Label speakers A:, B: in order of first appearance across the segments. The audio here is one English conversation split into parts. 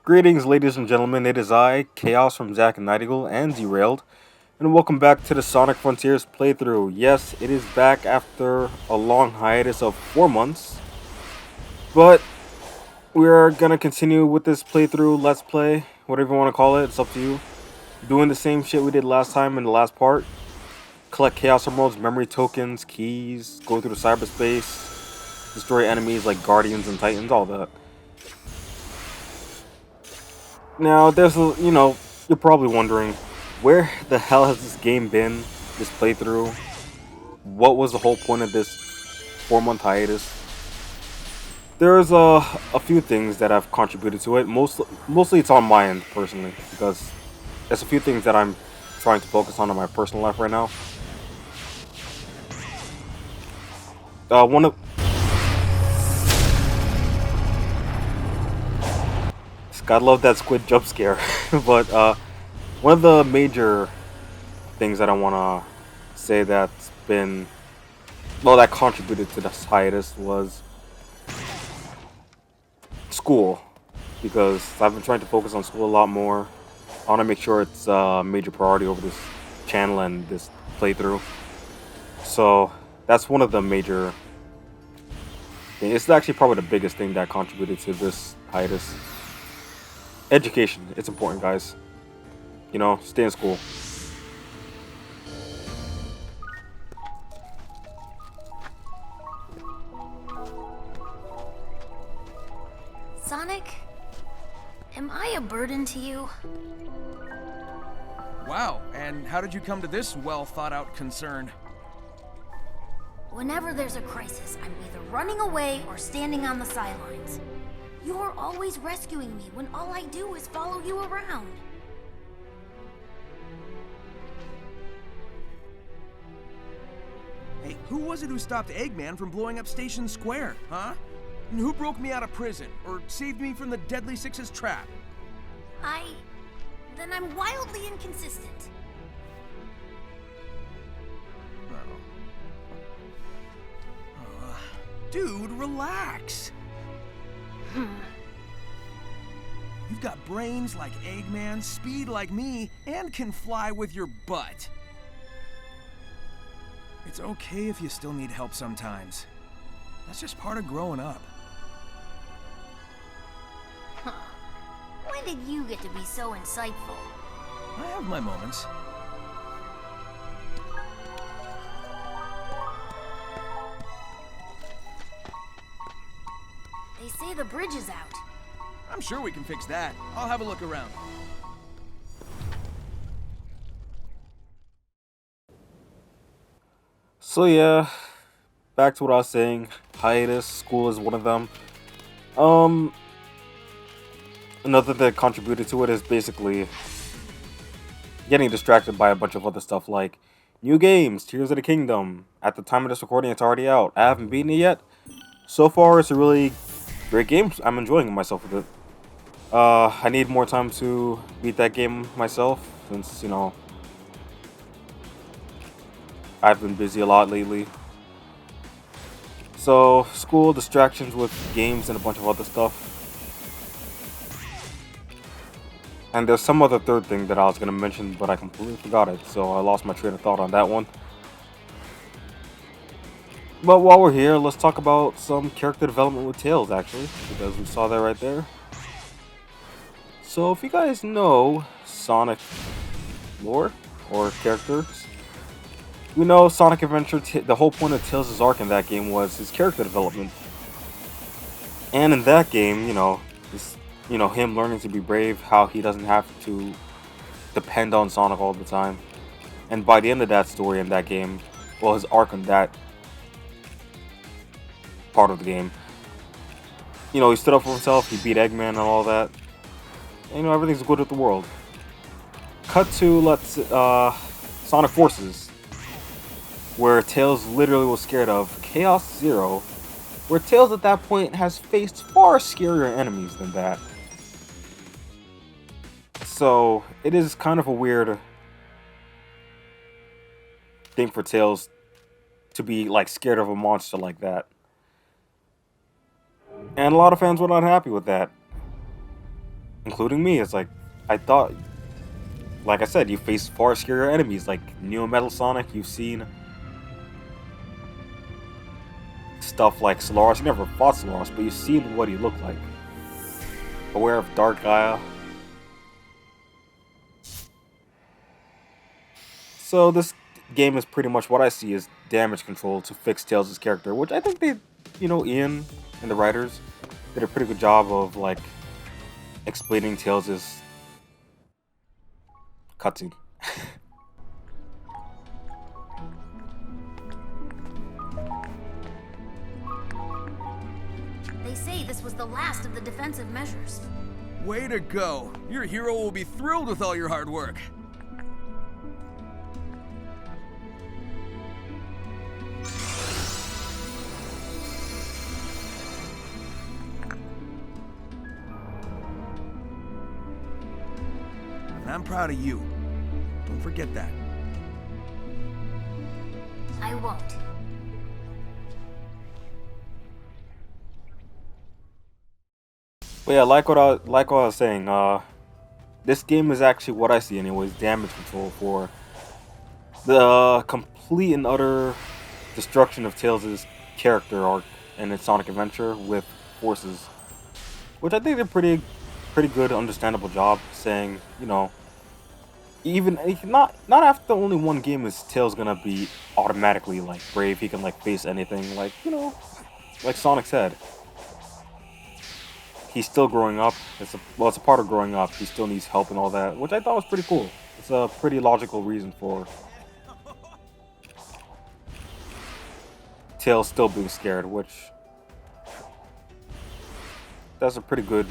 A: Greetings, ladies and gentlemen. It is I, Chaos from Zack and Nightingale and Derailed, and welcome back to the Sonic Frontiers playthrough. Yes, it is back after a long hiatus of 4 months, but we're gonna continue with this playthrough, let's play, whatever you want to call it, it's up to you. Doing the same shit we did last time in the last part. Collect Chaos Emeralds, memory tokens, keys, go through the cyberspace, destroy enemies like Guardians and Titans, all that. Now, you're probably wondering, where the hell has this game been, this playthrough? What was the whole point of this 4-month hiatus? There's a few things that have contributed to it. Mostly it's on my end, personally, because there's a few things that I'm trying to focus on in my personal life right now. One of... Gotta love that squid jump scare. But, one of the major things that I want to say that's been, well, that contributed to this hiatus was school, because I've been trying to focus on school a lot more. I want to make sure it's a major priority over this channel and this playthrough. So that's one of the major things. It's actually probably the biggest thing that contributed to this hiatus. Education. It's important, guys. You know, stay in school.
B: Sonic, am I a burden to you?
C: Wow, and how did you come to this well-thought-out concern?
B: Whenever there's a crisis, I'm either running away or standing on the sidelines. You're always rescuing me when all I do is follow you around.
C: Hey, who was it who stopped Eggman from blowing up Station Square, huh? And who broke me out of prison, or saved me from the Deadly Six's trap?
B: Then I'm wildly inconsistent.
C: Dude, relax! You've got brains like Eggman, speed like me, and can fly with your butt. It's okay if you still need help sometimes. That's just part of growing up.
B: Huh. When did you get to be so insightful?
C: I have my moments.
B: They say the bridge is out.
C: I'm sure we can fix that. I'll have a look around.
A: So yeah, back to what I was saying. Hiatus, school is one of them. Another that contributed to it is basically getting distracted by a bunch of other stuff like new games, Tears of the Kingdom. At the time of this recording, it's already out. I haven't beaten it yet. So far, it's a really great game. I'm enjoying myself with it. I need more time to beat that game myself, since, you know, I've been busy a lot lately. So, school, distractions with games, and a bunch of other stuff. And there's some other third thing that I was going to mention, but I completely forgot it, so I lost my train of thought on that one. But while we're here, let's talk about some character development with Tails, actually, because we saw that right there. So, if you guys know Sonic lore or characters, we know Sonic Adventure, the whole point of Tails' arc in that game was his character development. And in that game, him learning to be brave, how he doesn't have to depend on Sonic all the time. And by the end of that story in that game, well, his arc in that part of the game, he stood up for himself, he beat Eggman and all that. And, everything's good with the world. Cut to, Sonic Forces, where Tails literally was scared of Chaos Zero, where Tails at that point has faced far scarier enemies than that. So, it is kind of a weird thing for Tails to be, scared of a monster like that. And a lot of fans were not happy with that. including me. It's like I thought, like I said, you face far scarier enemies like Neo Metal Sonic. You've seen stuff like Solaris. You never fought Solaris, but you've seen what he looked like. Aware of Dark Gaia. So this game is pretty much what I see as damage control to fix Tails' character, which I think they, Ian and the writers did a pretty good job of like explaining Tails' cutscene.
B: They say this was the last of the defensive measures.
C: Way to go. Your hero will be thrilled with all your hard work. And I'm proud of you. Don't forget that.
B: I won't.
A: But yeah, like what I was saying, this game is actually what I see anyways, damage control for the complete and utter destruction of Tails' character arc in its Sonic Adventure with forces. Which I think they're pretty good, understandable job saying, even not after only one game is Tails gonna be automatically like brave, he can like face anything, like Sonic said. He's still growing up. It's a part of growing up. He still needs help and all that, which I thought was pretty cool. It's a pretty logical reason for Tails still being scared, which that's a pretty good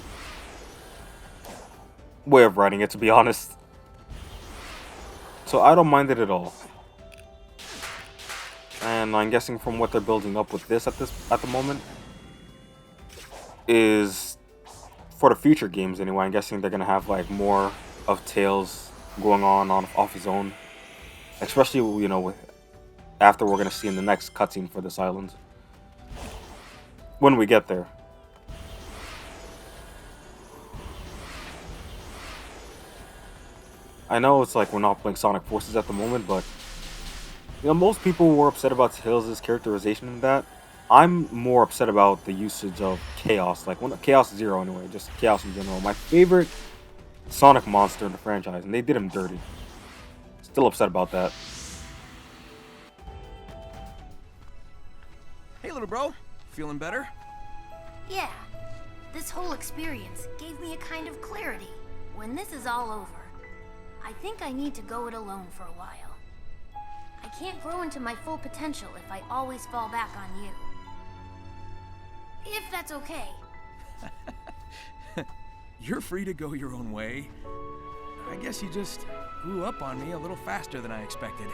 A: way of writing it, to be honest. So I don't mind it at all. And I'm guessing from what they're building up with this at the moment is for the future games anyway. I'm guessing they're gonna have like more of Tails going on off his own, especially with after we're gonna see in the next cutscene for this island when we get there. I know it's like we're not playing Sonic Forces at the moment, but most people were upset about Tails' characterization in that. I'm more upset about the usage of Chaos, like Chaos Zero anyway, just Chaos in general. My favorite Sonic monster in the franchise, and they did him dirty. Still upset about that.
C: Hey, little bro. Feeling better?
B: Yeah. This whole experience gave me a kind of clarity. When this is all over, I think I need to go it alone for a while. I can't grow into my full potential if I always fall back on you. If that's okay.
C: You're free to go your own way. I guess you just grew up on me a little faster than I expected.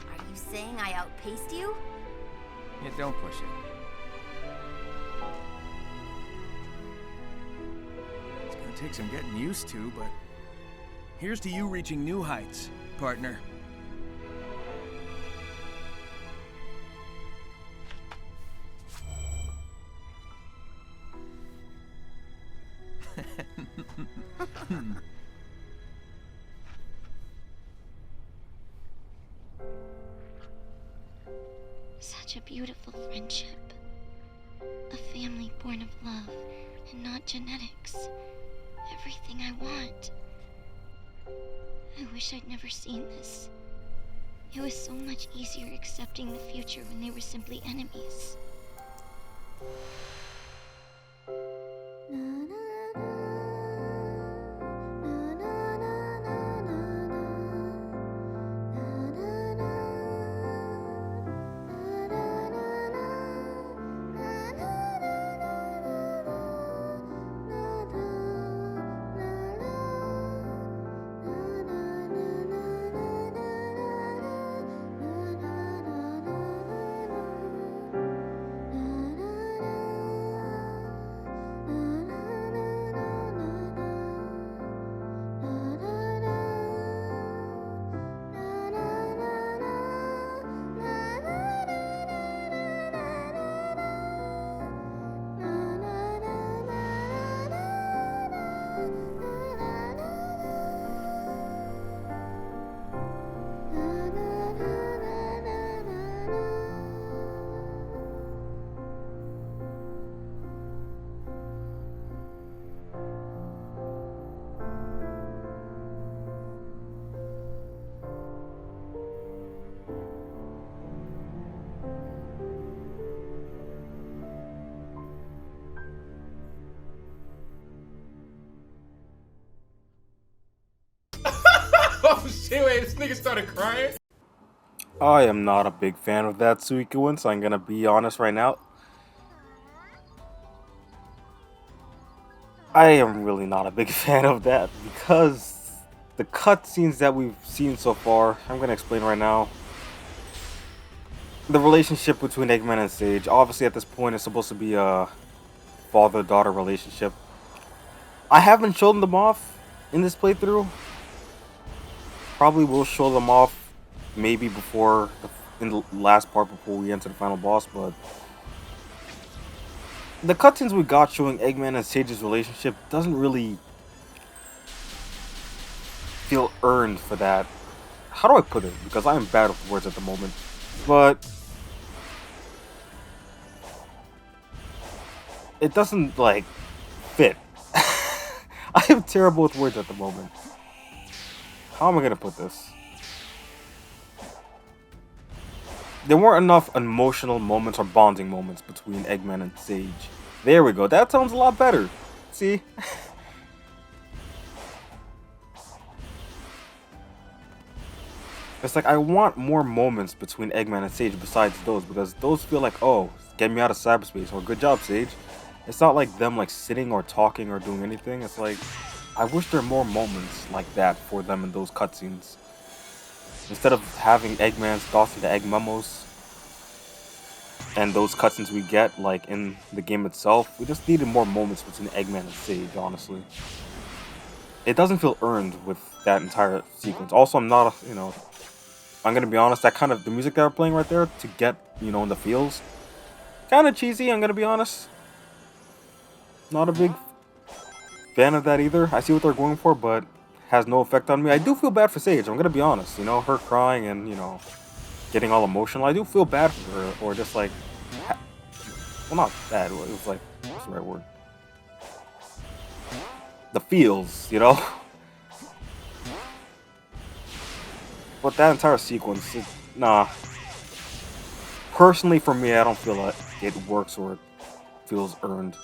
B: Are you saying I outpaced you?
C: Yeah, don't push it. It's gonna take some getting used to, but here's to you reaching new heights, partner.
D: Such a beautiful friendship. A family born of love and not genetics. Everything I want. I wish I'd never seen this. It was so much easier accepting the future when they were simply enemies.
E: nigga started crying.
A: I am not a big fan of that sequence, I'm gonna be honest right now. I am really not a big fan of that because the cutscenes that we've seen so far, I'm gonna explain right now. The relationship between Eggman and Sage, obviously at this point it's supposed to be a father-daughter relationship. I haven't shown them off in this playthrough. Probably will show them off maybe in the last part before we enter the final boss, but the cutscenes we got showing Eggman and Sage's relationship doesn't really feel earned for that. How do I put it? Because I am bad with words at the moment. But it doesn't, like, fit. I am terrible with words at the moment. How am I gonna put this? There weren't enough emotional moments or bonding moments between Eggman and Sage. There we go. That sounds a lot better. See? It's like I want more moments between Eggman and Sage besides those, because those feel like, oh, get me out of cyberspace, or good job, Sage. It's not like them like sitting or talking or doing anything. It's like, I wish there were more moments like that for them in those cutscenes. Instead of having Eggman's thoughts into egg memos and those cutscenes we get like in the game itself, we just needed more moments between Eggman and Sage, honestly. It doesn't feel earned with that entire sequence. Also, I'm not, I'm gonna be honest, the music that we're playing right there to get, in the feels, kind of cheesy, I'm gonna be honest. Not a big fan of that either. I see what they're going for, but has no effect on me. I do feel bad for Sage, I'm gonna be honest. Her crying and, getting all emotional. I do feel bad for her, or just like, well, not bad, it was like, what's the right word? The feels, But that entire sequence, nah. Personally, for me, I don't feel like it works or it feels earned.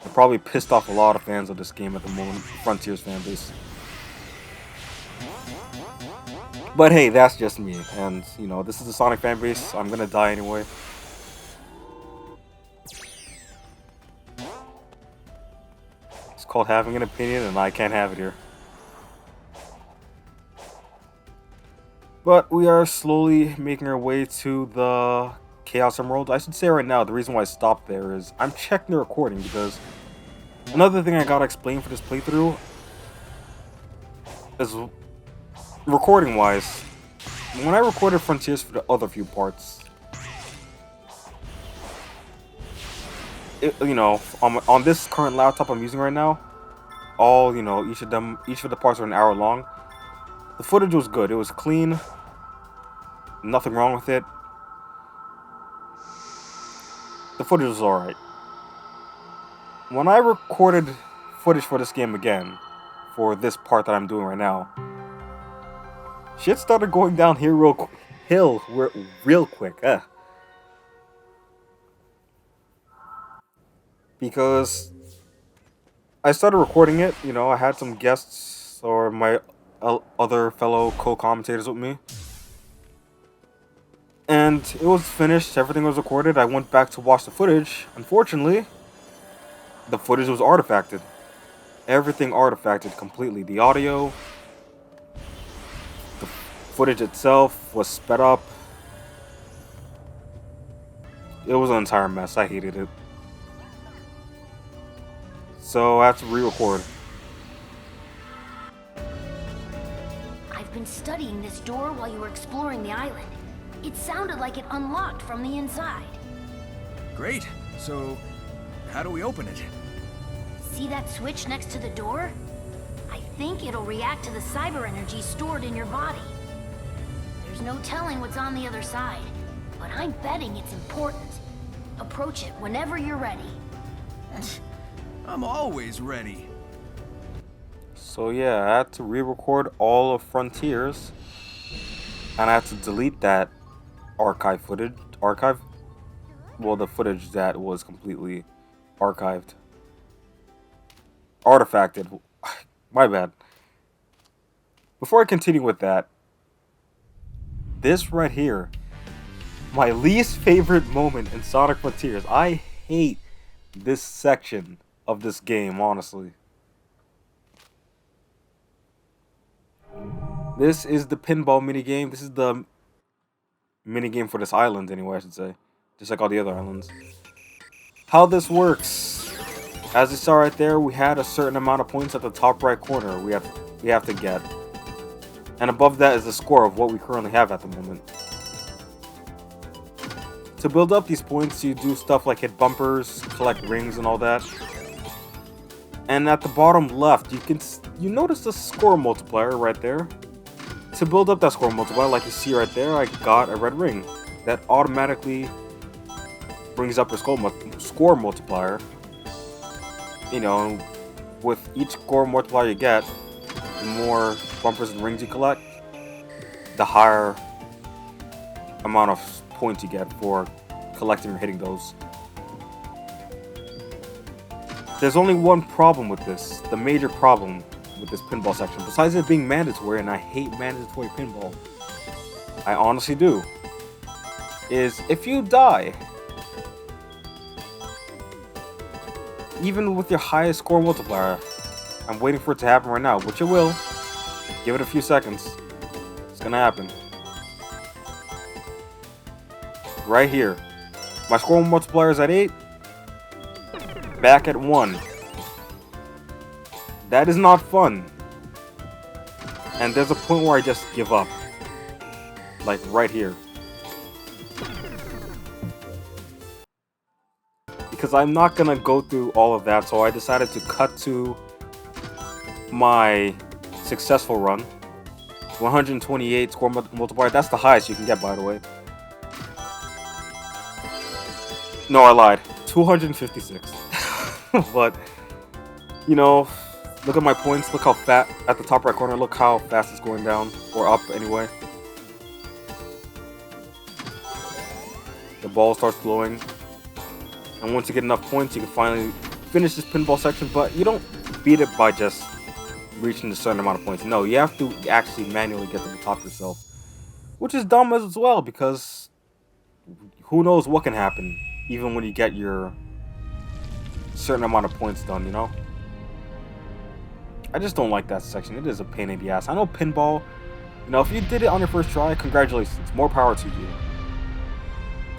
A: I probably pissed off a lot of fans of this game at the moment, Frontiers fanbase. But hey, that's just me, and this is the Sonic fanbase. I'm gonna die anyway. It's called having an opinion, and I can't have it here. But we are slowly making our way to the Chaos Emerald. I should say right now, the reason why I stopped there is I'm checking the recording, because another thing I gotta explain for this playthrough is, recording-wise, when I recorded Frontiers for the other few parts, on this current laptop I'm using right now, each of the parts are an hour long. The footage was good. It was clean. Nothing wrong with it. The footage was alright. When I recorded footage for this game again, for this part that I'm doing right now, shit started going down here real quick. Because I started recording it, I had some guests or my other fellow co-commentators with me. And it was finished, everything was recorded. I went back to watch the footage. Unfortunately, the footage was artifacted. Everything artifacted completely. The audio, the footage itself was sped up. It was an entire mess. I hated it. So I had to re-record.
B: I've been studying this door while you were exploring the island. It sounded like it unlocked from the inside.
C: Great. So, how do we open it?
B: See that switch next to the door? I think it'll react to the cyber energy stored in your body. There's no telling what's on the other side, but I'm betting it's important. Approach it whenever you're ready.
C: I'm always ready.
A: So yeah, I had to re-record all of Frontiers, and I had to delete that footage. Well, the footage that was completely archived. Artifacted. My bad. Before I continue with that, this right here, my least favorite moment in Sonic Frontiers. I hate this section of this game, honestly. This is the pinball minigame. This is the minigame for this island, anyway, I should say. Just like all the other islands. How this works. As you saw right there, we had a certain amount of points at the top right corner we have to get. And above that is the score of what we currently have at the moment. To build up these points, you do stuff like hit bumpers, collect rings and all that. And at the bottom left, you notice the score multiplier right there. To build up that score multiplier, like you see right there, I got a red ring. That automatically brings up your score multiplier. You know, with each score multiplier you get, the more bumpers and rings you collect, the higher amount of points you get for collecting or hitting those. There's only one problem with this, the major problem with this pinball section, besides it being mandatory, and I hate mandatory pinball, I honestly do, is if you die, even with your highest score multiplier, I'm waiting for it to happen right now, which it will, give it a few seconds, it's gonna happen. Right here, my score multiplier is at 8, back at 1. That is not fun. And there's a point where I just give up. Like right here. Because I'm not gonna go through all of that, so I decided to cut to my successful run. 128 score multiplier. That's the highest you can get, by the way. No, I lied. 256. But, you know, look at my points. Look how fat at the top right corner. Look how fast it's going down, or up anyway. The ball starts glowing, and once you get enough points, you can finally finish this pinball section. But you don't beat it by just reaching a certain amount of points. No, you have to actually manually get to the top yourself, which is dumb as well, because who knows what can happen even when you get your certain amount of points done, you know? I just don't like that section. It is a pain in the ass. I know pinball, you know, if you did it on your first try, congratulations. More power to you.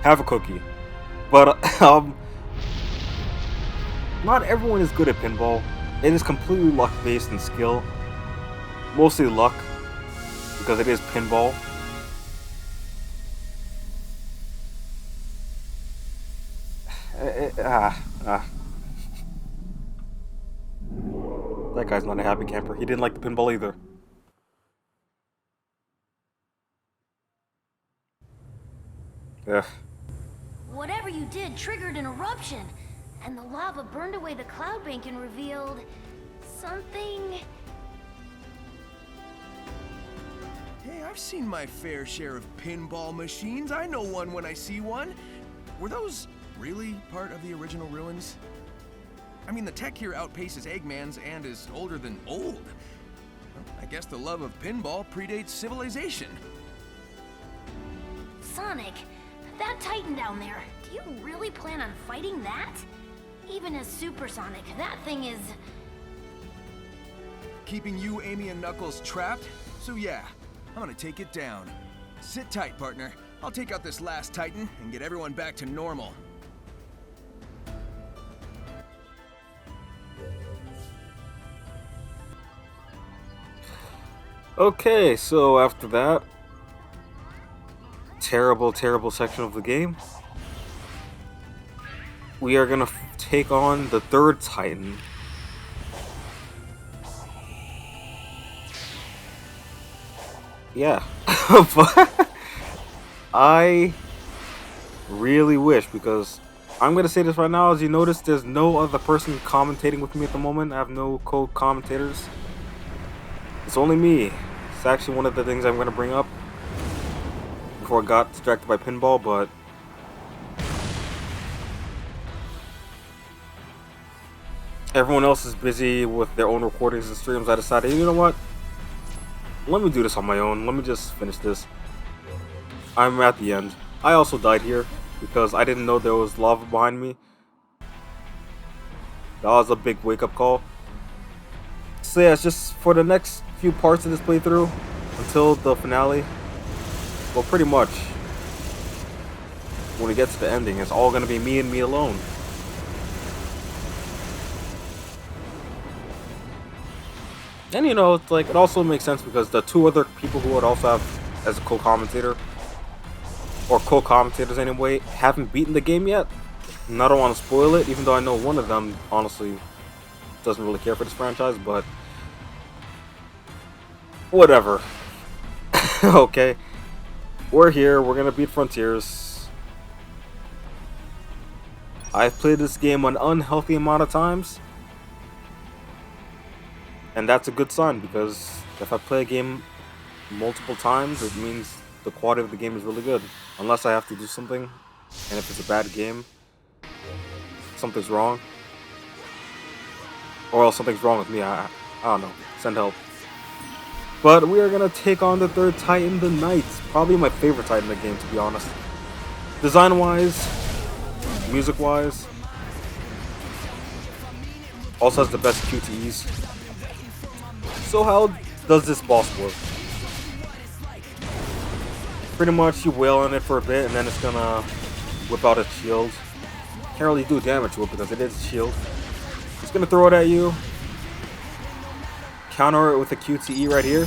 A: Have a cookie. But, not everyone is good at pinball. It is completely luck-based and skill. Mostly luck, because it is pinball. That guy's not a happy camper. He didn't like the pinball either. Ugh.
B: Whatever you did triggered an eruption, and the lava burned away the cloud bank and revealed something.
C: Hey, I've seen my fair share of pinball machines. I know one when I see one. Were those really part of the original ruins? I mean, the tech here outpaces Eggman's and is older than old. Well, I guess the love of pinball predates civilization.
B: Sonic, that Titan down there, do you really plan on fighting that? Even as Super Sonic, that thing is...
C: Keeping you, Amy, and Knuckles trapped? So yeah, I'm gonna take it down. Sit tight, partner. I'll take out this last Titan and get everyone back to normal.
A: Okay, so after that terrible section of the game, we are gonna take on the third Titan. Yeah. But I really wish, because I'm gonna say this right now, as you notice, there's no other person commentating with me at the moment. I have no co-commentators. It's only me. It's actually one of the things I'm going to bring up before I got distracted by pinball, but everyone else is busy with their own recordings and streams. I decided, you know what? let me do this on my own. Let me just finish this. I'm at the end. I also died here because I didn't know there was lava behind me. That was a big wake-up call. So yeah, it's just for the next few parts of this playthrough until the finale. Well, pretty much. When we get to the ending, it's all gonna be me and me alone. And you know, it's like, it also makes sense because the two other people who would also have as a co-commentator, or co-commentators anyway, haven't beaten the game yet. And I don't want to spoil it, even though I know one of them honestly doesn't really care for this franchise, but whatever. Okay, we're here, we're gonna beat Frontiers. I've played this game an unhealthy amount of times, and that's a good sign, because if I play a game multiple times, it means the quality of the game is really good. Unless I have to do something, and if it's a bad game, something's wrong. Or else something's wrong with me, I don't know. Send help. But we are going to take on the third Titan, the Knight. Probably my favorite Titan in the game, to be honest. Design-wise, music-wise, also has the best QTEs. So how does this boss work? Pretty much you wail on it for a bit and then it's gonna whip out its shield. Can't really do damage to it because it is a shield. It's gonna throw it at you. Counter it with a QTE right here.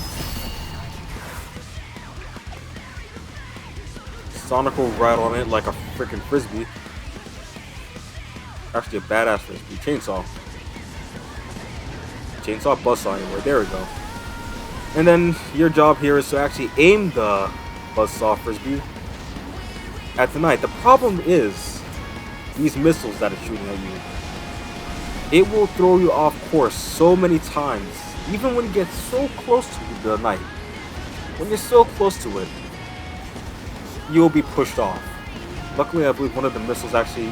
A: Sonic will ride on it like a freaking frisbee. Actually a badass frisbee. Chainsaw. Chainsaw buzzsaw anywhere. There we go. And then your job here is to actually aim the buzzsaw frisbee at the Knight. The problem is these missiles that it's shooting at you. It will throw you off course so many times, even when you get so close to the Knight. When you're so close to it, you'll be pushed off. Luckily, I believe one of the missiles actually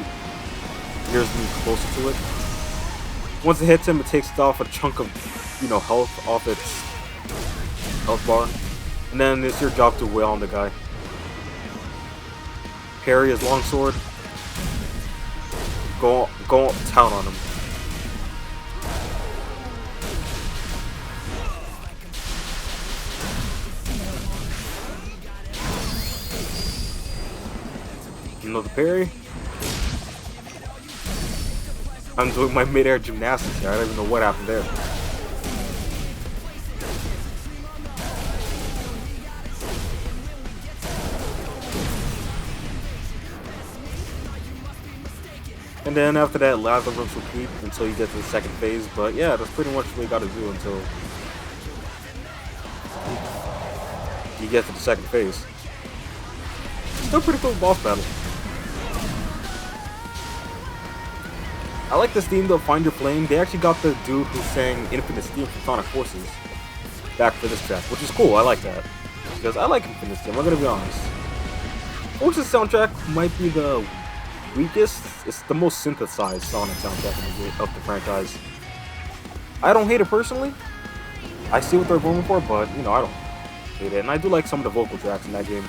A: veers me closer to it. Once it hits him, it takes off a chunk of, health off its health bar. And then it's your job to wail on the guy. Parry his longsword. Go town on him. Another parry. I'm doing my mid-air gymnastics here. I don't even know what happened there. And then after that, lava rooms repeat until you get to the second phase. But yeah, that's pretty much what you gotta do until you get to the second phase. Still pretty cool boss battle. I like this theme though, Find Your Flame. They actually got the dude who sang Infinite Steam from Sonic Forces back for this track, which is cool. I like that. Because I like Infinite Steam, I'm gonna be honest. Forces soundtrack might be the weakest. It's the most synthesized Sonic soundtrack of the franchise. I don't hate it personally. I see what they're going for, but I don't hate it. And I do like some of the vocal tracks in that game.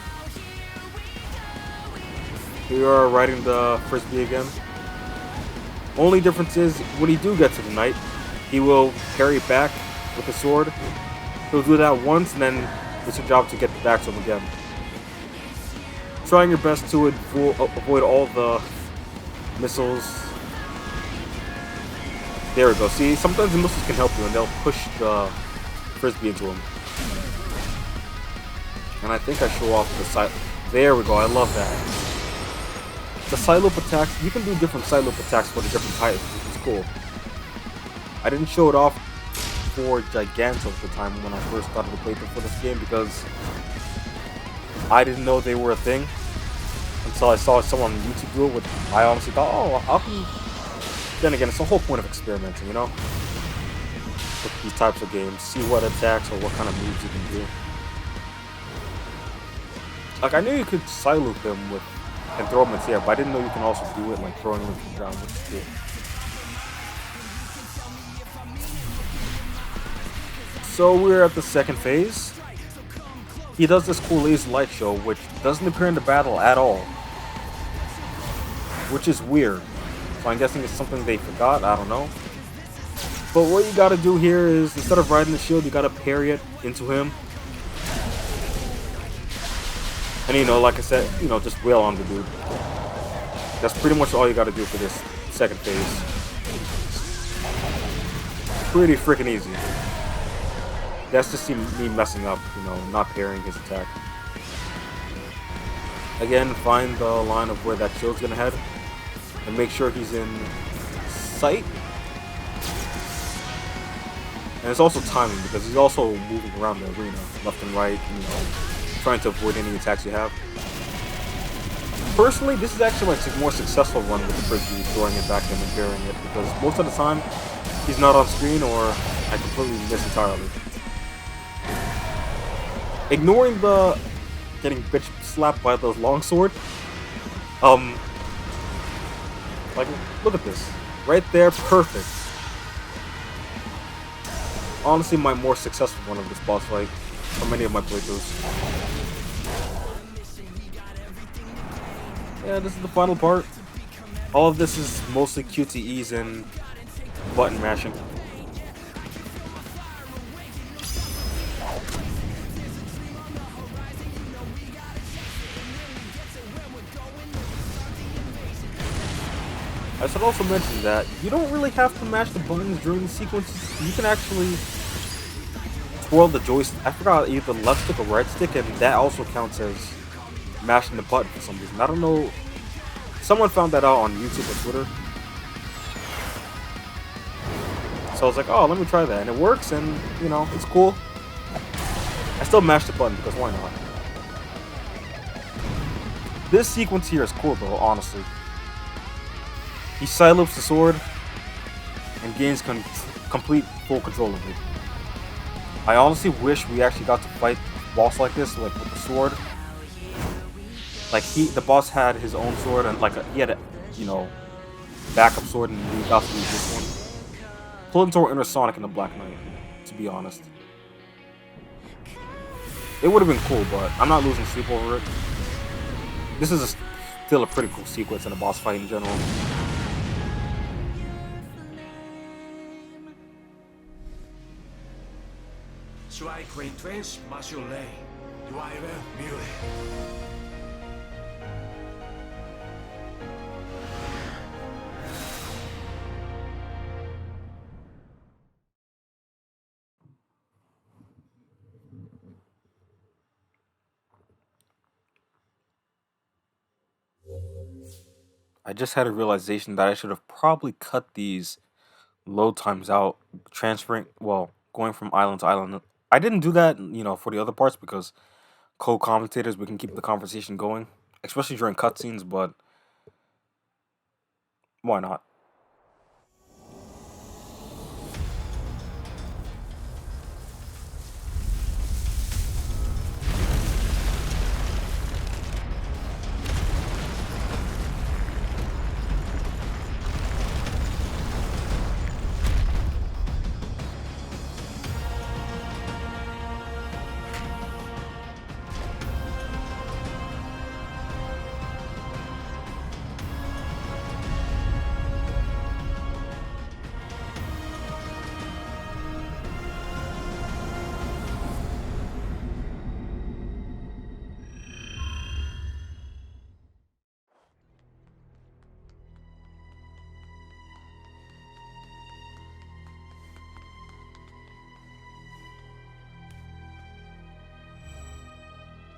A: Here you are riding the frisbee again. Only difference is when you do get to the Knight, he will parry back with the sword. He'll do that once, and then it's your job to get back to him again. Trying your best to avoid all the missiles. There we go. See, sometimes the missiles can help you, and they'll push the frisbee into him. And I think I show off the side. There we go. I love that. The side loop attacks, you can do different side loop attacks for the different titans, which is cool. I didn't show it off for Giganto at the time when I first started to play for this game because I didn't know they were a thing until I saw someone on YouTube do it, which I honestly thought, oh, how can... Then again, it's the whole point of experimenting, with these types of games. See what attacks or what kind of moves you can do. Like, I knew you could side loop him with and throw him into the air, but I didn't know you can also do it like throwing him into the ground, which is cool. So we're at the second phase. he does this cool laser light show, which doesn't appear in the battle at all, which is weird. So I'm guessing it's something they forgot. I don't know. But what you gotta do here is, instead of riding the shield, you gotta parry it into him. And you know, like I said, you know, just wail on the dude. That's pretty much all you gotta do for this second phase. Pretty freaking easy. That's just me messing up, you know, not parrying his attack. Again, find the line of where that shield's gonna head, and make sure he's in sight. And it's also timing, because he's also moving around the arena, left and right, you know, trying to avoid any attacks you have. Personally, this is actually my more successful run with the Frisbee, throwing it back in and parrying it, because most of the time, he's not on screen, or I completely miss entirely. Ignoring the getting bitch slapped by the longsword, like, look at this. Right there, perfect. Honestly, my more successful one of this boss fight from many of my playthroughs. Yeah, this is the final part. All of this is mostly QTEs and button mashing. I should also mention that you don't really have to mash the buttons during the sequences. You can actually twirl the joystick. I forgot either left stick or right stick, and that also counts as mashing the button for some reason. I don't know. Someone found that out on YouTube or Twitter. So I was like, oh, let me try that. And it works, and, you know, it's cool. I still mash the button because why not? This sequence here is cool, though, honestly. He side loops the sword and gains complete full control of it. I honestly wish we actually got to fight a boss like this, like with the sword. Like the boss had his own sword, and like he had a, you know, backup sword, and we got to use this one. Pull into our inner Sonic in the Black Knight, to be honest. It would have been cool, but I'm not losing sleep over it. This is still a pretty cool sequence in a boss fight in general. I just had a realization that I should have probably cut these load times out, transferring, well, going from island to island. I didn't do that, you know, for the other parts because co-commentators, we can keep the conversation going, especially during cutscenes, but why not?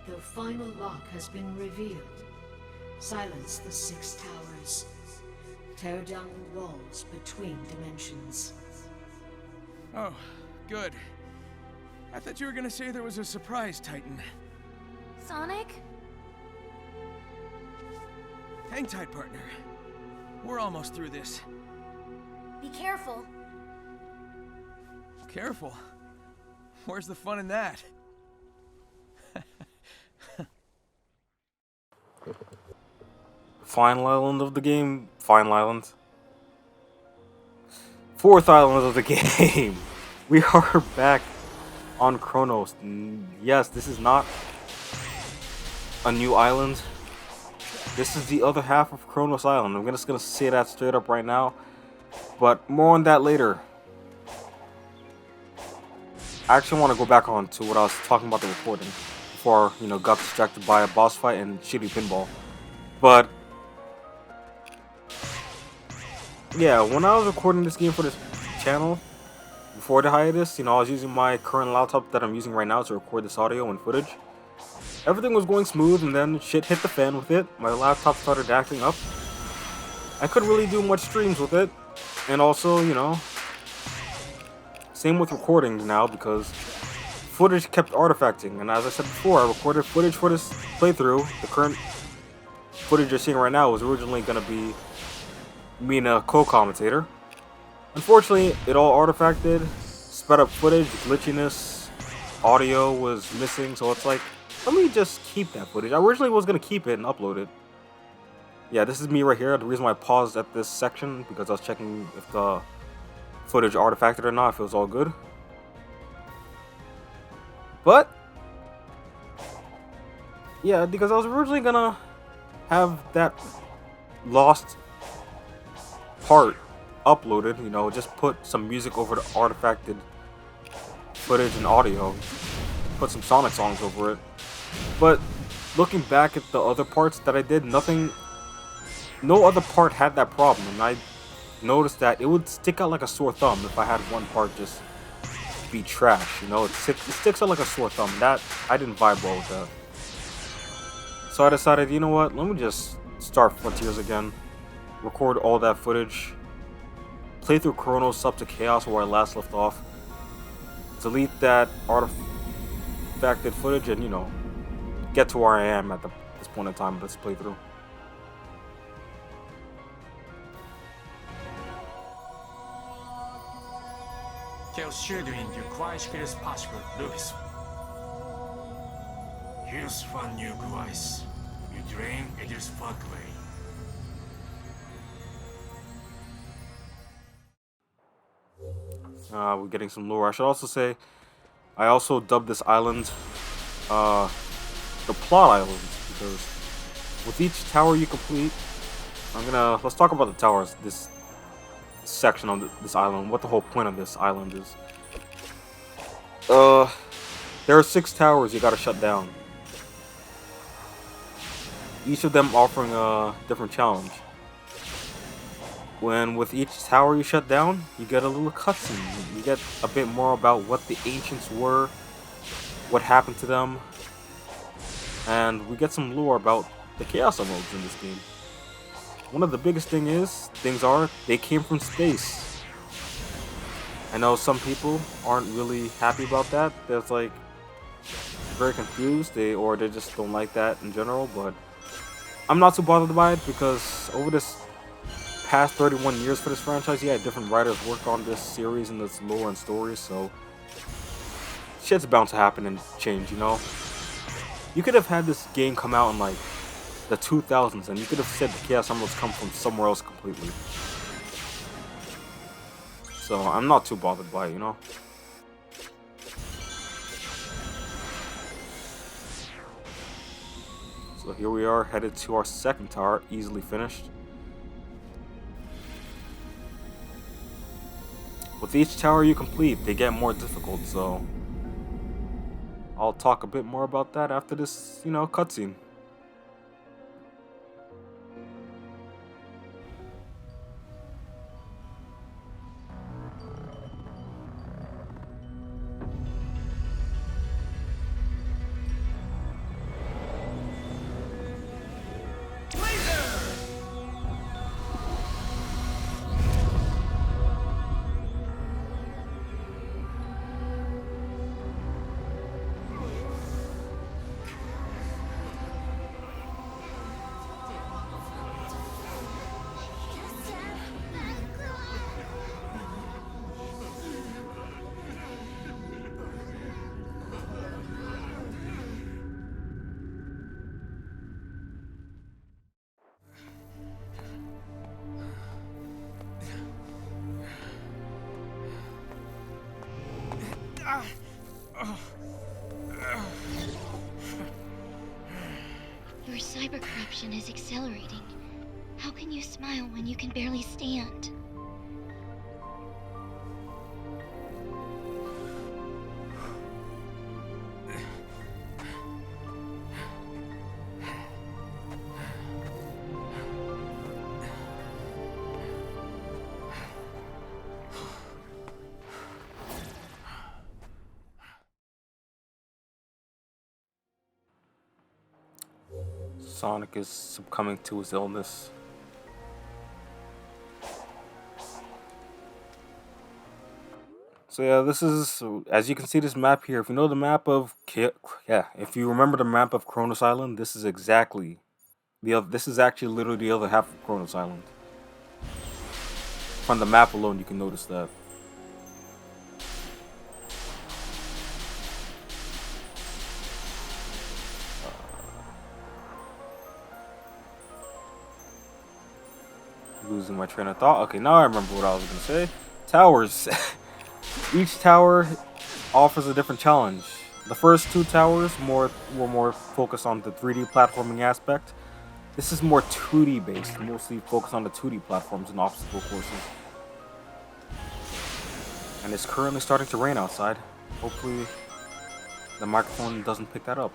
E: The final lock has been revealed. Silence the Six Towers. Tear down the walls between dimensions.
C: Oh, good. I thought you were gonna say there was a surprise, Titan.
B: Sonic?
C: Hang tight, partner. We're almost through this.
B: Be careful.
C: Careful. Where's the fun in that?
A: Final island of the game. Final island. Fourth island of the game. We are back on Kronos. Yes, this is not a new island. This is the other half of Kronos Island. I'm just gonna say that straight up right now, but more on that later. I actually want to go back on to what I was talking about the recording before, got distracted by a boss fight and shitty pinball. But yeah, when I was recording this game for this channel before the hiatus, I was using my current laptop that I'm using right now to record this audio and footage. Everything was going smooth, and then shit hit the fan with it. My laptop started acting up. I couldn't really do much streams with it, and also, same with recording now, because footage kept artifacting. And as I said before, I recorded footage for this playthrough. The current footage you're seeing right now was originally going to be me and a co-commentator. Unfortunately, it all artifacted, sped up footage, glitchiness, audio was missing, so it's like, let me just keep that footage. I originally was going to keep it and upload it. Yeah, this is me right here. The reason why I paused at this section, because I was checking if the footage artifacted or not, if it was all good. But yeah, because I was originally gonna have that lost part uploaded, just put some music over the artifacted footage and audio, put some Sonic songs over it. But looking back at the other parts that I did, no other part had that problem, and I noticed that it would stick out like a sore thumb if I had one part just be trash, it sticks out like a sore thumb. That, I didn't vibe well with that. So I decided, you know what, let me just start Frontiers again, record all that footage, play through Kronos up to Chaos where I last left off, delete that artifacted footage, and, get to where I am at this point in time of this playthrough.
F: Chaos shielding requires skills possible, Lupus. Here's one new device. You drain Aegis Parkway.
A: We're getting some lore. I should also say, I also dubbed this island, the plot island, because with each tower you complete, let's talk about the towers, this section of this island, what the whole point of this island is. There are 6 towers you gotta shut down. Each of them offering a different challenge. With each tower you shut down, you get a little cutscene. You get a bit more about what the ancients were, what happened to them, and we get some lore about the Chaos Emeralds in this game. One of the biggest things are, they came from space. I know some people aren't really happy about that. They're like very confused, or they just don't like that in general, but I'm not too bothered by it, because over this past 31 years for this franchise, yeah, different writers work on this series and this lore and stories, so shit's bound to happen and change, You could have had this game come out in like the 2000s, and you could have said the Chaos Emeralds come from somewhere else completely. So I'm not too bothered by it, So here we are, headed to our second tower, easily finished. With each tower you complete, they get more difficult, so I'll talk a bit more about that after this, cutscene.
D: Your cyber corruption is accelerating. How can you smile when you can barely stand?
A: Sonic is succumbing to his illness. So yeah, this is, as you can see this map here. If you know the map of if you remember the map of Kronos Island, this is exactly the other. This is actually literally the other half of Kronos Island. From the map alone, you can notice that. Losing my train of thought. Okay, now I remember what I was gonna say. Towers. Each tower offers a different challenge. The first two towers were more focused on the 3D platforming aspect. This is more 2D based, mostly focused on the 2D platforms and obstacle courses. And it's currently starting to rain outside. Hopefully the microphone doesn't pick that up.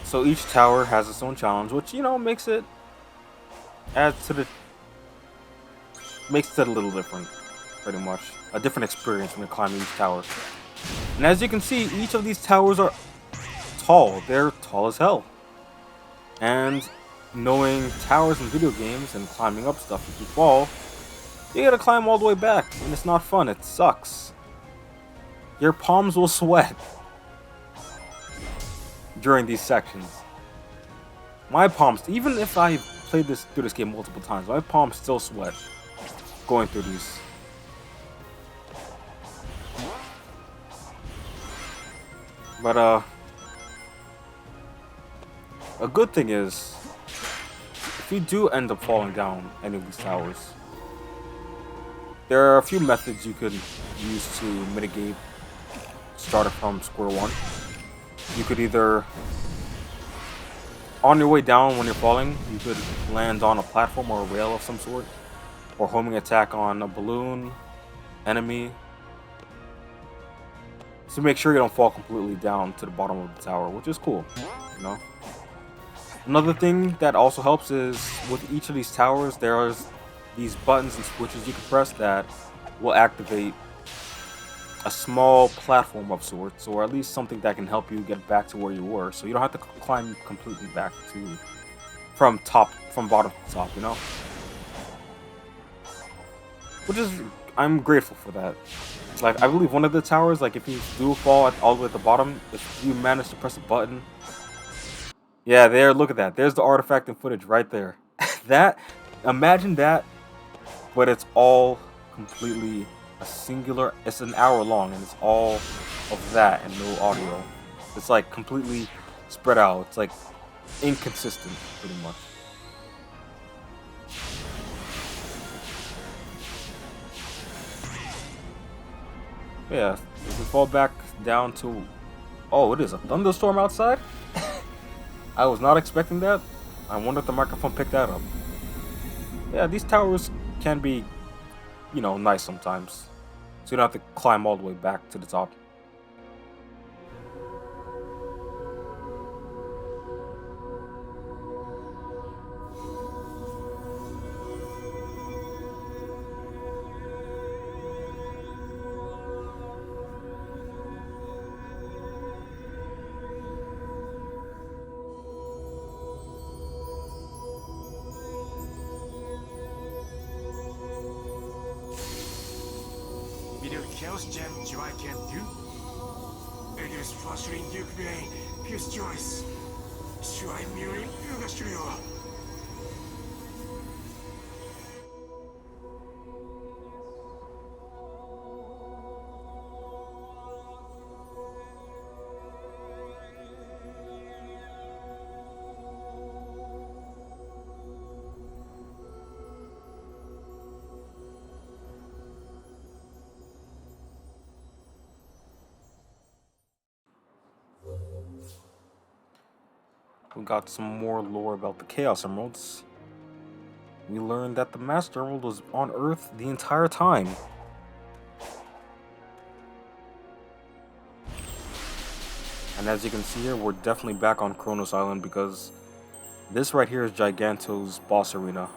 A: So each tower has its own challenge, which, you know, makes it a little different, pretty much. A different experience when you're climbing each tower. And as you can see, each of these towers are tall. They're tall as hell. And knowing towers in video games and climbing up stuff, if you fall, you gotta climb all the way back, and it's not fun. It sucks. Your palms will sweat during these sections. My palms, even if I played through this game multiple times, my palms still sweat going through these. But a good thing is, if you do end up falling down any of these towers, there are a few methods you could use to mitigate starting from square one. You could either, on your way down when you're falling, you could land on a platform or a rail of some sort, or homing attack on a balloon, enemy, to make sure you don't fall completely down to the bottom of the tower, which is cool, you know? Another thing that also helps is, with each of these towers, there are these buttons and switches you can press that will activate a small platform of sorts, or at least something that can help you get back to where you were, so you don't have to climb completely back to from bottom to top, you know? Which is, I'm grateful for that. Like, I believe one of the towers, like, if you do fall all the way at the bottom, if you manage to press a button, yeah, there, look at that. There's the artifact and footage right there. Imagine that, but it's all completely a singular, it's an hour long, and it's all of that and no audio. It's like completely spread out. It's like inconsistent, pretty much. Yeah, if we fall back down to... Oh, it is a thunderstorm outside? I was not expecting that. I wonder if the microphone picked that up. Yeah, these towers can be, you know, nice sometimes. So you don't have to climb all the way back to the top.
F: 미력 chaos gem joy can do. It is flushing Duke Bay, Fuse Joyce. Shuai Muri Yugashiro.
A: we got some more lore about the Chaos Emeralds. We learned that the Master Emerald was on Earth the entire time. And as you can see here, we're definitely back on Kronos Island because this right here is Giganto's boss arena.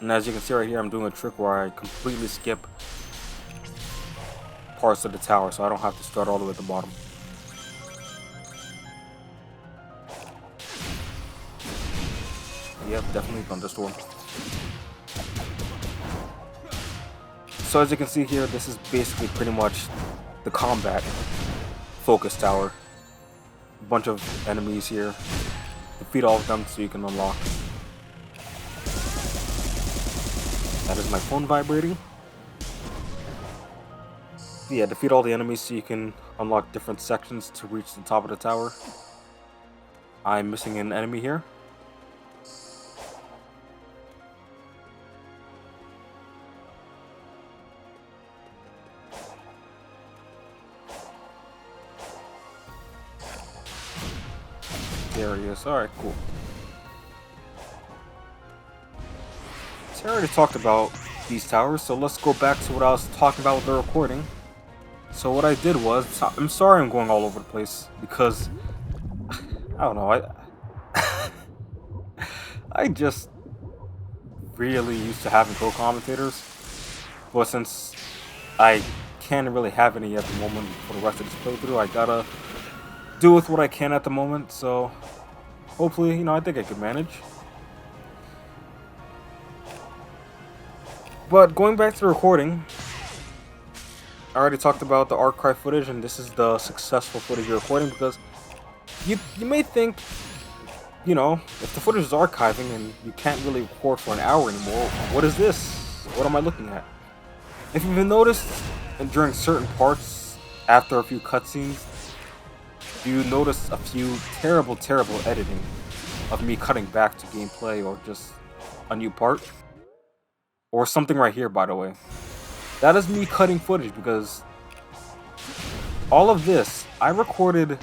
A: And as you can see right here, I'm doing a trick where I completely skip parts of the tower, so I don't have to start all the way at the bottom. Yep, definitely Thunderstorm. So as you can see here, this is basically pretty much the combat focus tower. A bunch of enemies here. Defeat all of them so you can unlock. That is my phone vibrating. Yeah, defeat all the enemies so you can unlock different sections to reach the top of the tower. I'm missing an enemy here. There he is. Alright, cool. So I already talked about these towers, so let's go back to what I was talking about with the recording. So what I did was, I'm sorry I'm going all over the place, because, I don't know, I just really used to having co-commentators, but since I can't really have any at the moment for the rest of this playthrough, I gotta do with what I can at the moment, so hopefully, I think I could manage. But going back to the recording, I already talked about the archive footage, and this is the successful footage you're recording, because you may think, if the footage is archiving and you can't really record for an hour anymore, what is this? What am I looking at? If you've noticed, during certain parts, after a few cutscenes, you notice a few terrible editing of me cutting back to gameplay or just a new part. Or something right here, by the way. That is me cutting footage because all of this, I recorded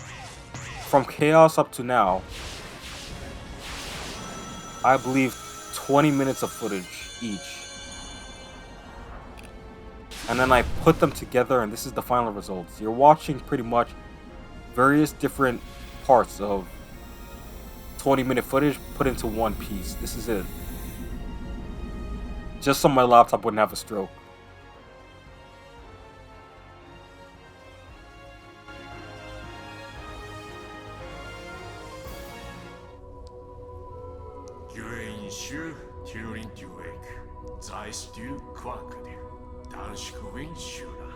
A: from Chaos up to now, I believe 20 minutes of footage each. And then I put them together and this is the final results. You're watching pretty much various different parts of 20-minute footage put into one piece. This is it. Just so my laptop wouldn't have a stroke.
F: Gyuenshu Turin Duek, Zaistu Quakade, Danshkuin Shura.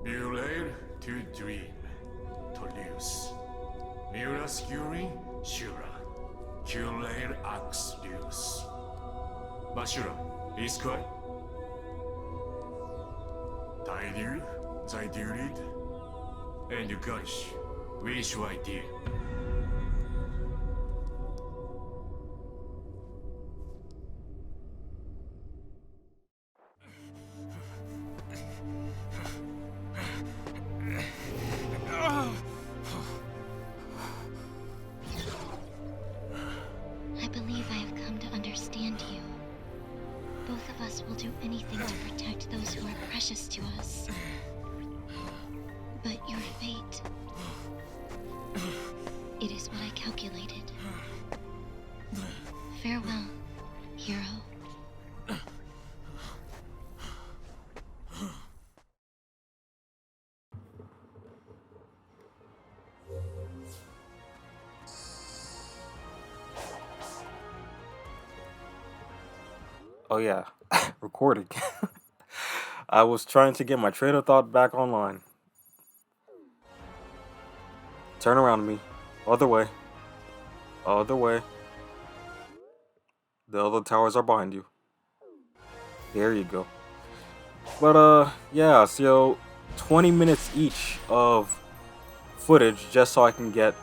F: Mulair to dream, to lose. Muraskuri, Shura. Kulair ax lose. Mashura, Iskoi. Daidu, Zaidurid. And Yukarish, wish I did.
D: I believe I have come to understand you. Both of us will do anything to protect those who are precious to us. But your fate... it is what I calculated. Farewell, hero.
A: Oh yeah, recording. I was trying to get my train of thought back online. Turn around me. Other way. Other way. The other towers are behind you. There you go. But yeah, so 20 minutes each of footage just so I can get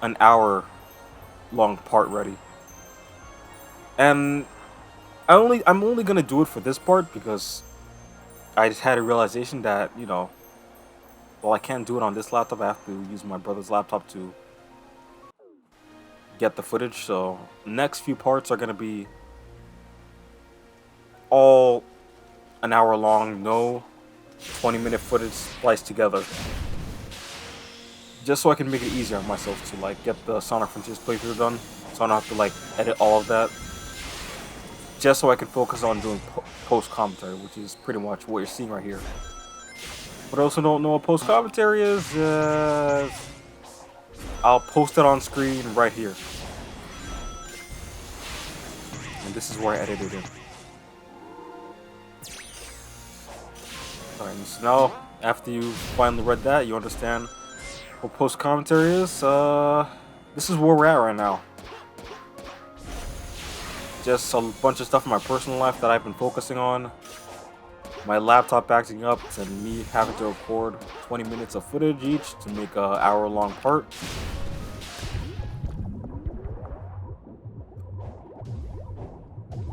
A: an hour long part ready. And I'm only gonna do it for this part because I just had a realization that, you know, well, I can't do it on this laptop. I have to use my brother's laptop to get the footage. So next few parts are gonna be all an hour long, no 20-minute footage spliced together. Just so I can make it easier on myself to like get the Sonic Frontiers playthrough done, so I don't have to like edit all of that. Just so I can focus on doing post commentary, which is pretty much what you're seeing right here. But I also don't know what post commentary is. I'll post it on screen right here, and this is where I edited it. Alright, so now after you finally read that, you understand what post commentary is. This is where we're at right now. Just a bunch of stuff in my personal life that I've been focusing on. My laptop acting up and me having to record 20 minutes of footage each to make an hour-long part.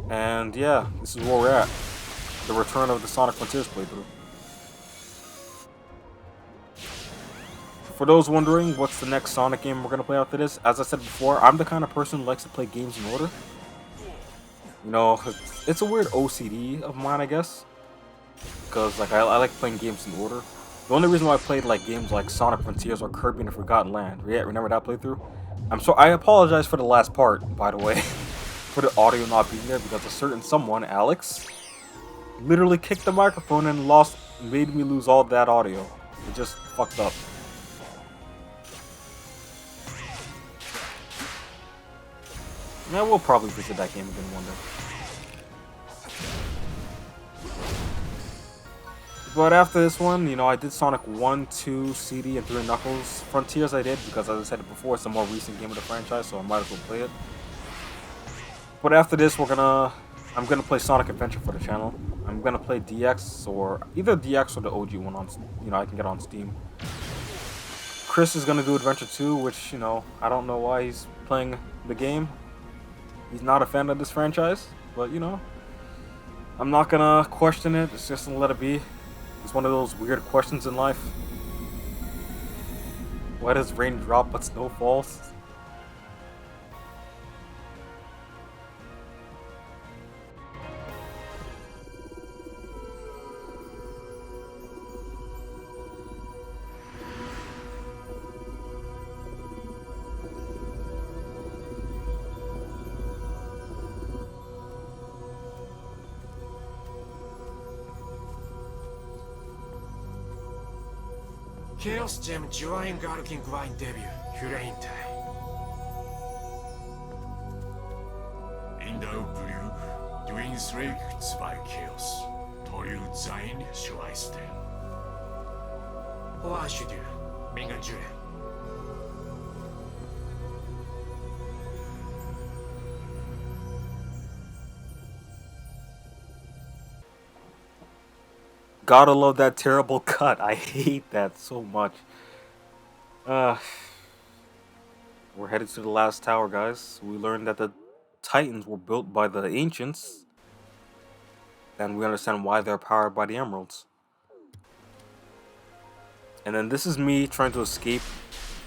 A: And yeah, this is where we're at. The return of the Sonic Frontiers playthrough. For those wondering what's the next Sonic game we're going to play after this, as I said before, I'm the kind of person who likes to play games in order. You know, it's a weird OCD of mine, I guess. Because like I like playing games in order. The only reason why I played like games like Sonic Frontiers or Kirby and the Forgotten Land. Yeah, remember that playthrough? I apologize for the last part, by the way, for the audio not being there, because a certain someone, Alex, literally kicked the microphone and made me lose all that audio. It just fucked up. Yeah, we'll probably visit that game again one day. But after this one, you know, I did Sonic 1, 2, CD, and 3 Knuckles. Frontiers I did because, as I said before, it's a more recent game of the franchise, so I might as well play it. But after this, I'm gonna play Sonic Adventure for the channel. I'm gonna play DX, or either DX or the OG one on, you know, I can get on Steam. Chris is gonna do Adventure 2, which, you know, I don't know why he's playing the game. He's not a fan of this franchise, but you know, I'm not gonna question it. It's just gonna let it be. It's one of those weird questions in life. Why does rain drop but snow falls?
F: Chaos Gem Join Galakin Grind Debut フレインタインダウブリュー Twins Rakes by Chaos というザインシュワイステル What should you? Minga Jure
A: Gotta love that terrible cut. I hate that so much. We're headed to the last tower, guys. We learned that the Titans were built by the Ancients. And we understand why they're powered by the Emeralds. And then this is me trying to escape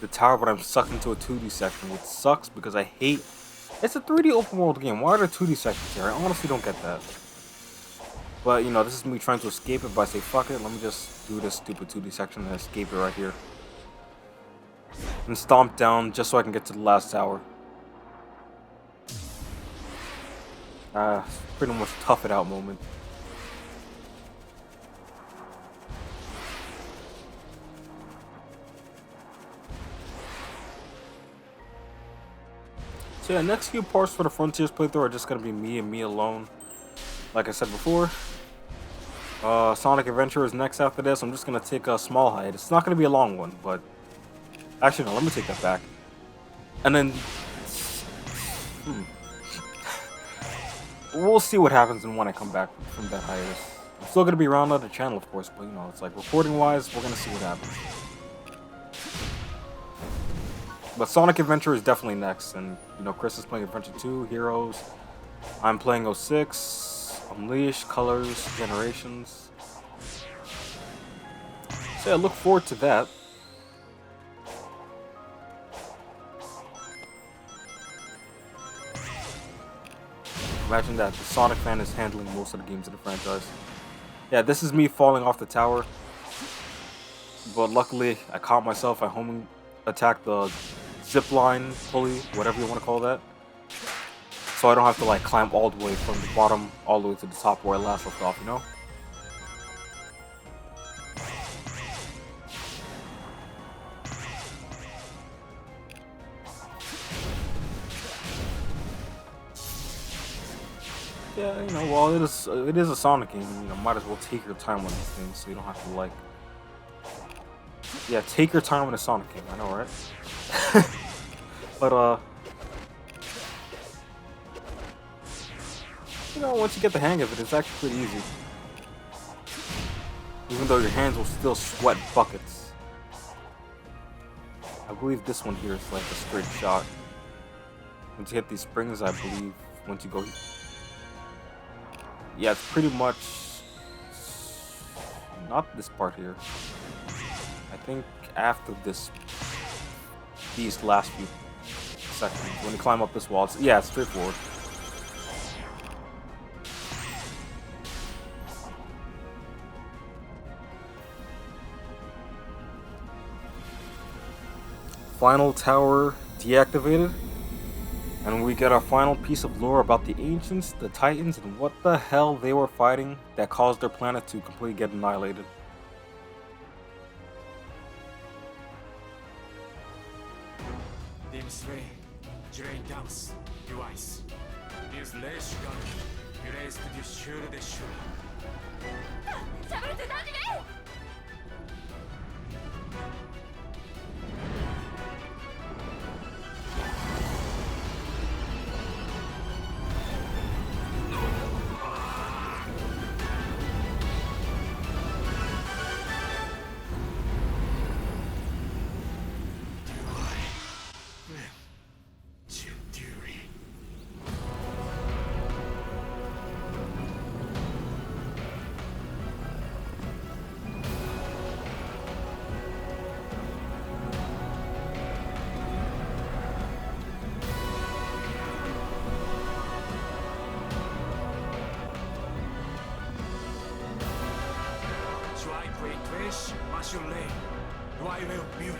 A: the tower, but I'm sucked into a 2D section, which sucks because I hate... It's a 3D open world game. Why are there 2D sections here? I honestly don't get that. But, you know, this is me trying to escape it, but I say, fuck it, let me just do this stupid 2D section and escape it right here. And stomp down just so I can get to the last tower. Pretty much tough it out moment. So yeah, next few parts for the Frontiers playthrough are just gonna be me and me alone. Like I said before, Sonic Adventure is next after this. I'm just going to take a small hide. It's not going to be a long one, but... Actually, no, let me take that back. And then... We'll see what happens when I come back from that hiatus. I'm still going to be around on the channel, of course, but, you know, it's like, recording-wise, we're going to see what happens. But Sonic Adventure is definitely next, and you know, Chris is playing Adventure 2, Heroes. I'm playing 06, Unleash, Colors, Generations. So yeah, look forward to that. Imagine that the Sonic fan is handling most of the games in the franchise. Yeah, this is me falling off the tower. But luckily, I caught myself. I homing attacked the zipline pulley, whatever you want to call that. So I don't have to like climb all the way from the bottom all the way to the top where I last left off, you know? Yeah, you know, well, it is a Sonic game, you know, might as well take your time with these things so you don't have to like... Yeah, take your time with a Sonic game, I know, right? But, you know, once you get the hang of it, it's actually pretty easy. Even though your hands will still sweat buckets. I believe this one here is like a straight shot. Once you hit these springs, I believe, once you go... Yeah, it's pretty much... Not this part here. I think after these last few seconds, when you climb up this wall, it's straightforward. Final tower deactivated, and we get our final piece of lore about the Ancients, the Titans, and what the hell they were fighting that caused their planet to completely get annihilated.
F: Dim Sway, Drain Dams, Device. News Lash Gun, Erased the Shur the Shur. Mashule, Waimel Mule.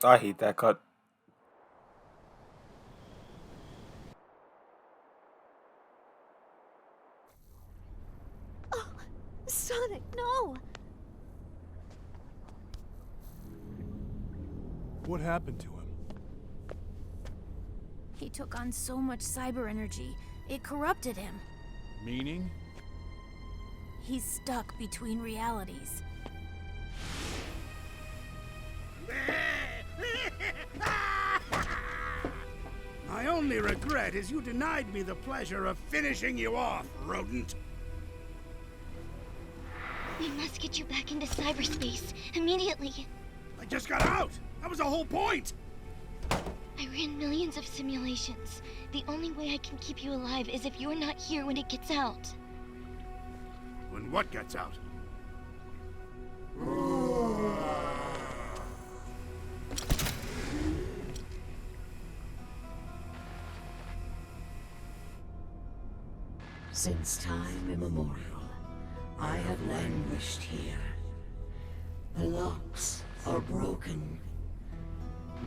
A: I hate that cut.
G: Oh, Sonic, no!
C: What happened to him?
B: He took on so much cyber energy, it corrupted him.
C: Meaning?
B: He's stuck between realities.
H: My only regret is you denied me the pleasure of finishing you off, rodent.
D: We must get you back into cyberspace immediately.
H: I just got out! That was the whole point!
D: I ran millions of simulations. The only way I can keep you alive is if you're not here when it gets out.
H: When what gets out?
E: Since time immemorial, I have languished here. The locks are broken.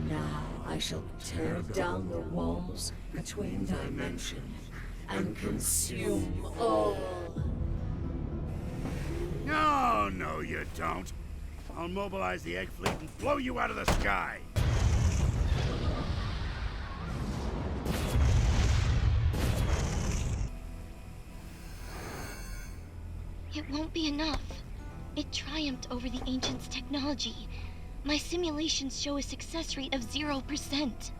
E: Now I shall tear down the walls between dimensions and consume all.
H: No, no, you don't. I'll mobilize the egg fleet and blow you out of the sky.
D: It won't be enough. It triumphed over the Ancients' technology. My simulations show a success rate of 0%.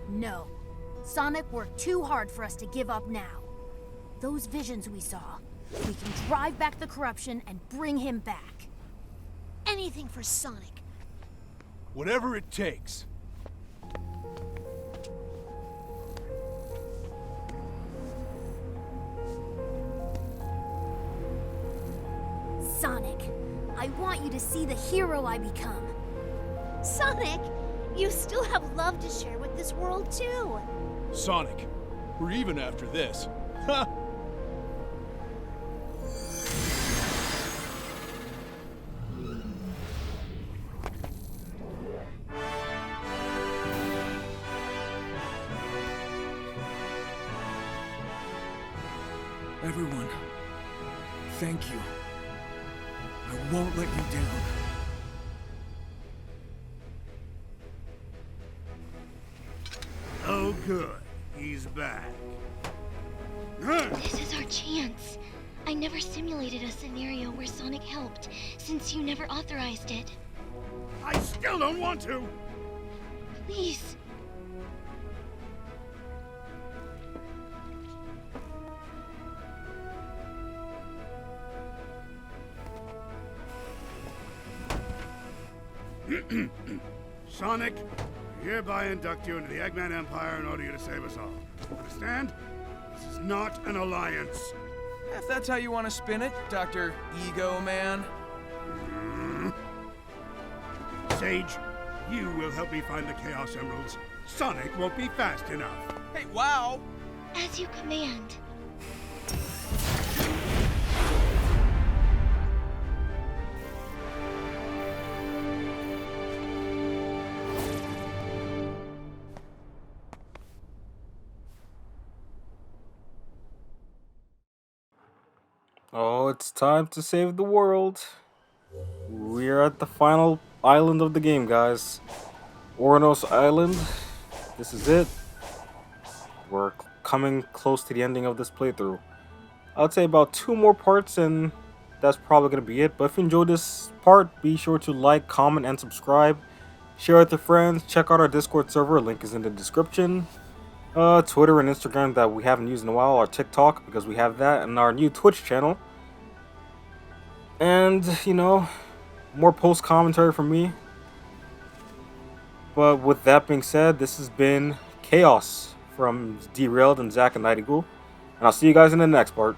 B: No. Sonic worked too hard for us to give up now. Those visions we saw, we can drive back the corruption and bring him back.
G: Anything for Sonic.
C: Whatever it takes.
B: Sonic, I want you to see the hero I become.
G: Sonic, you still have love to share with this world too.
C: Sonic, we're even after this. Ha! Everyone, thank you. I won't let you down.
H: Oh, good. He's back.
D: This is our chance. I never simulated a scenario where Sonic helped, since you never authorized it.
H: I still don't want to.
D: Please.
H: Sonic, I hereby induct you into the Eggman Empire and order you to save us all. Understand? This is not an alliance.
I: If that's how you want to spin it, Dr. Ego Man.
H: Sage, you will help me find the Chaos Emeralds. Sonic won't be fast enough.
I: Hey, wow!
D: As you command.
A: Oh, it's time to save the world. We're at the final island of the game, guys. Oranos Island. This is it. We're coming close to the ending of this playthrough. I'd say about 2 more parts and that's probably going to be it. But if you enjoyed this part, be sure to like, comment, and subscribe. Share it with your friends. Check out our Discord server. Link is in the description. Twitter and Instagram that we haven't used in a while. Our TikTok, because we have that. And our new Twitch channel. And, you know, more post commentary from me. But with that being said, this has been Chaos from Derailed and Zack and Nightingale. And I'll see you guys in the next part.